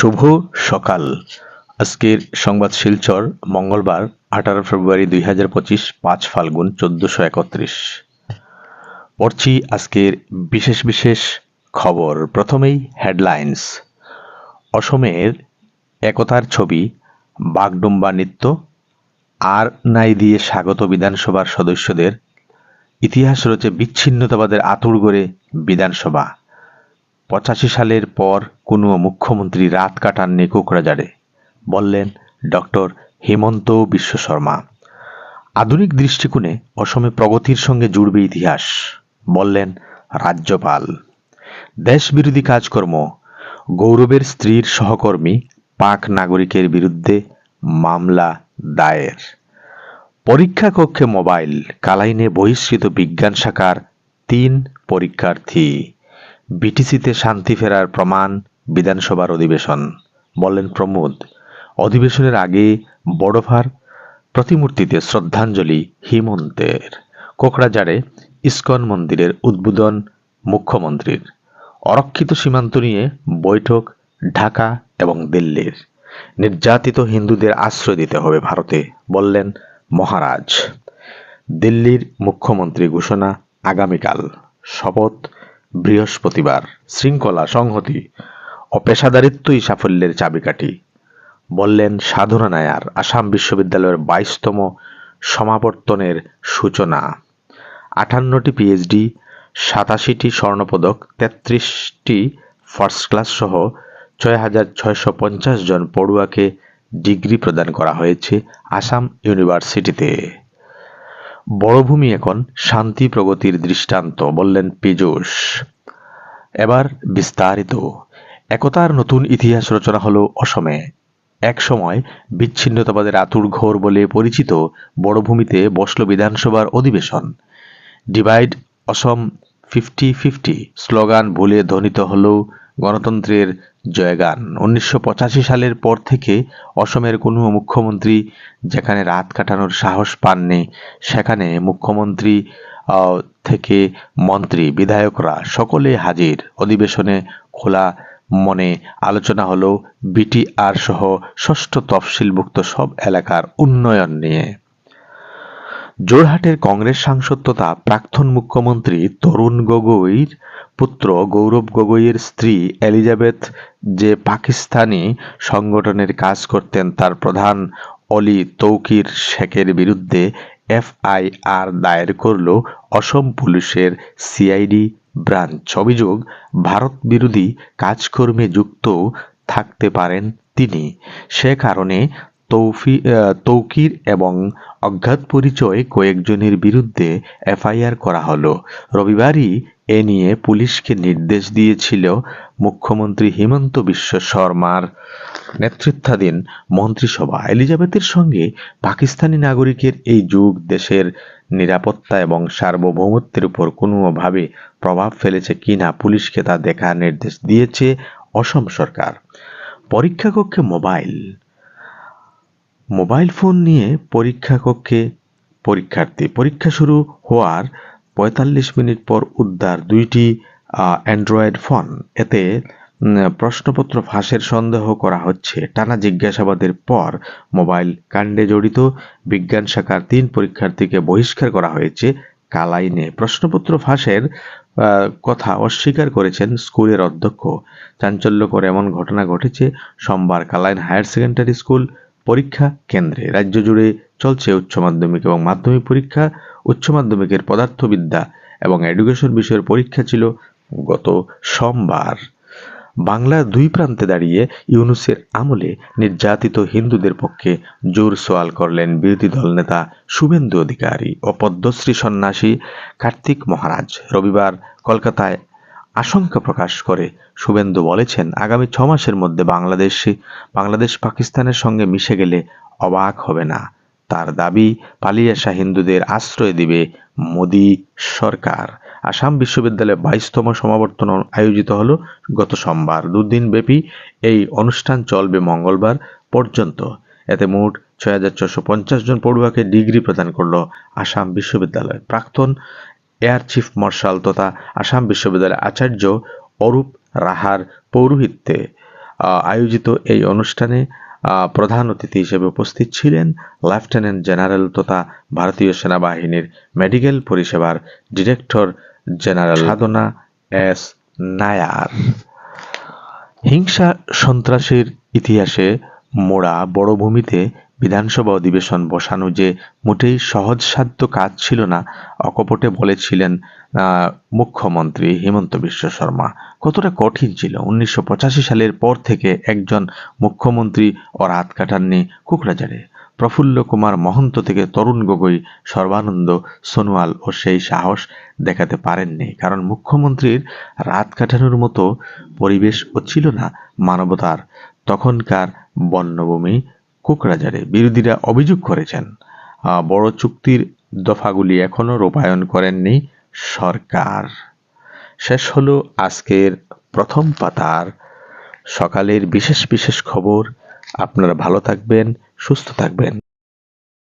শুভ সকাল। আজকের সংবাদ শিলচর মঙ্গলবার 18 ফেব্রুয়ারি 2025 5 ফাল্গুন 1431। পড়ছি আজকের বিশেষ বিশেষ খবর। প্রথমেই হেডলাইন্স। অসমের একতার ছবি বাগডুম্বা নৃত্য আর নাই দিয়ে স্বাগত বিধানসভার সদস্যদের। ইতিহাস রয়েছে বিচ্ছিন্নতাবাদের আঁতুড়ঘরে বিধানসভা। 85 সালের পর কোনো মুখ্যমন্ত্রী রাত কাটাননি কোকড়াঝাড়ে, বললেন ডক্টর হেমন্ত বিশ্ব শর্মা। আধুনিক দৃষ্টিকোণে অসমে প্রগতির সঙ্গে জুড়বে ইতিহাস, বললেন রাজ্যপাল। দেশবিরোধী কাজকর্ম, গৌরবের স্ত্রীর সহকর্মী পাক নাগরিকের বিরুদ্ধে মামলা দায়ের। পরীক্ষা কক্ষে মোবাইল, কালাইনে বহিষ্কৃত বিজ্ঞান শাখার 3 পরীক্ষার্থী। বিটিসিতে শান্তি ফেরার প্রমাণ বিধানসভার অধিবেশন, বললেন প্রমোদ। অধিবেশনের আগে বড়ভার প্রতিমূর্তিতে শ্রদ্ধাঞ্জলি হিমন্তের। কোকড়াঝাড়ে ইস্কন মন্দিরের উদ্বোধন মুখ্যমন্ত্রীর। অরক্ষিত সীমান্ত নিয়ে বৈঠক ঢাকা এবং দিল্লির। নির্যাতিত হিন্দুদের আশ্রয় দিতে হবে ভারতে, বললেন মহারাজ। দিল্লির মুখ্যমন্ত্রী ঘোষণা আগামীকাল, শপথ বৃহস্পতিবার। শৃঙ্খলা, সংহতি ও পেশাদারিত্বই সাফল্যের চাবিকাঠি, বললেন সাধনা নায়ার। আসাম বিশ্ববিদ্যালয়ের 22তম সমাবর্তনের সূচনা। 58টি পিএইচডি, 87টি স্বর্ণপদক, 33টি ফার্স্ট ক্লাস সহ 6,650 জন পড়ুয়াকে ডিগ্রি প্রদান করা হয়েছে আসাম ইউনিভার্সিটিতে। বড়ভূমি এখন শান্তি প্রগতির দৃষ্টান্ত, বললেন পীযূষ। এবার বিস্তারিত। একতার নতুন ইতিহাস রচনা হলো অসমে। এক সময় বিচ্ছিন্নতাবাদের আঁতুড়ঘর বলে পরিচিত বড়ভূমিতে বসল বিধানসভার অধিবেশন। ডিভাইড অসম 50-50 স্লোগান ভুলে ধ্বনিত হলেও গণতন্ত্রের জয়গান। 1985 সালের পর থেকে অসমের কোনো মুখ্যমন্ত্রী যেখানে রাত কাটানোর সাহস পাননি, সেখানে মুখ্যমন্ত্রী থেকে মন্ত্রী, বিধায়করা সকলে হাজির। অধিবেশনে খোলা মনে আলোচনা হলো বিটিআর সহ 6ষ্ঠ তফসিলভুক্ত সব এলাকার উন্নয়ন নিয়ে। যোরহাটের কংগ্রেস সাংসদ তথা প্রাক্তন মুখ্যমন্ত্রী তরুণ গগৈর পুত্র গৌরব গগৈয়ের স্ত্রী এলিজাবেথ যে পাকিস্তানি সংগঠনের কাজ করতেন, তার প্রধান অলি তৌকির শেখের বিরুদ্ধে এফআইআর দায়ের করল অসম পুলিশের সিআইডি ব্রাঞ্চ। অভিযোগ, ভারত বিরোধী কাজকর্মে যুক্ত থাকতে পারেন তিনি। সে কারণে তৌকির এবং অজ্ঞাত পরিচয় কয়েকজনের বিরুদ্ধে এফআইআর করা হলো। রবিবারই এ নিয়ে পুলিশকে নির্দেশ দিয়েছিল মুখ্যমন্ত্রী হিমন্ত বিশ্ব শর্মার নেতৃত্বাধীন মন্ত্রিসভা। এলিজাবেথের সঙ্গে পাকিস্তানি নাগরিকের এই যুগ দেশের নিরাপত্তা এবং সার্বভৌমত্বের উপর কোনোভাবে প্রভাব ফেলেছে কিনা পুলিশকে তা দেখার নির্দেশ দিয়েছে অসম সরকার। পরীক্ষা কক্ষে মোবাইল ফোন নিয়ে পরীক্ষা কক্ষে পরীক্ষার্থী। পরীক্ষা শুরু হওয়ার 45 মিনিট পর উদ্ধার 2টি অ্যান্ড্রয়েড ফোন। এতে প্রশ্নপত্র ফাঁসের সন্দেহ করা হচ্ছে। টানা জিজ্ঞাসাবাদের পর মোবাইল কাণ্ডে জড়িত বিজ্ঞান শাখার 3 পরীক্ষার্থীকে বহিষ্কার করা হয়েছে কালাইনে। প্রশ্নপত্র ফাঁসের কথা অস্বীকার করেছেন স্কুলের অধ্যক্ষ। চাঞ্চল্যকর এমন ঘটনা ঘটেছে সোমবার কালাইন হায়ার সেকেন্ডারি স্কুল পরীক্ষা কেন্দ্রে। রাজ্য জুড়ে চলছে উচ্চ মাধ্যমিক এবং মাধ্যমিক পরীক্ষা। উচ্চ মাধ্যমিকের পদার্থবিদ্যা এবং এডুকেশন বিষয়ের পরীক্ষা ছিল গত সোমবার। বাংলার 2 প্রান্তে দাঁড়িয়ে ইউনূসের আমলে নির্যাতিত হিন্দুদের পক্ষে জোর সওয়াল করলেন বিরোধী দল নেতা শুভেন্দু অধিকারী ও পদ্মশ্রী সন্ন্যাসী কার্তিক মহারাজ। রবিবার কলকাতায় আশঙ্কা প্রকাশ করে শুভেন্দু বলেছেন, আগামী 6 মাসের মধ্যে বাংলাদেশ পাকিস্তানের সঙ্গে মিশে গেলে অবাক হবে না। তার দাবি, পালিয়ে আসা হিন্দুদের আশ্রয় দিবে মোদি সরকার। আসাম বিশ্ববিদ্যালয়ে 22তম সমাবর্তন আয়োজিত হলো গত সোমবার। 2 দিন ব্যাপী এই অনুষ্ঠান চলবে মঙ্গলবার পর্যন্ত। এতে মোট 6,450 জন পড়ুয়াকে ডিগ্রি প্রদান করল আসাম বিশ্ববিদ্যালয়। প্রাক্তন এয়ার চিফ মার্শাল তথা আসাম বিশ্ববিদ্যালয়ের আচার্য অরূপ রাহার পৌরোহিত্যে আয়োজিত এই অনুষ্ঠানে প্রধান অতিথি হিসেবে উপস্থিত ছিলেন লেফটেন্যান্ট জেনারেল তথা ভারতীয় সেনাবাহিনীর মেডিকেল পরিষেবার ডিরেক্টর জেনারেল সাধনা এস নায়ার। হিংসা সন্ত্রাসের ইতিহাসে মোড়া বড়ভূমিতে বিধানসভা অধিবেশন বসানো যে মোটেই সহজসাধ্য কাজ ছিল না, অকপটে বলেছিলেন মুখ্যমন্ত্রী হিমন্ত বিশ্ব শর্মা। কতটা কঠিন ছিল! 1985 সালের পর থেকে একজন মুখ্যমন্ত্রী ওর হাত কাটাননি কোকড়াঝাড়ে। প্রফুল্ল কুমার মহন্ত থেকে তরুণ গগৈ, সর্বানন্দ সোনোয়াল ও সেই সাহস দেখাতে পারেননি, কারণ মুখ্যমন্ত্রীর রাত কাটানোর মতো পরিবেশও ছিল না মানবতার তখনকার বন্যভূমি কোকড়াঝাড়ে। বিরোধীরা অভিযোগ করেছেন, বড় চুক্তির দফাগুলি এখনো রূপায়ণ করেননি সরকার। শেষ হলো আজকের প্রথম পাতার সকালের বিশেষ বিশেষ খবর। আপনারা ভালো থাকবেন, সুস্থ থাকবেন।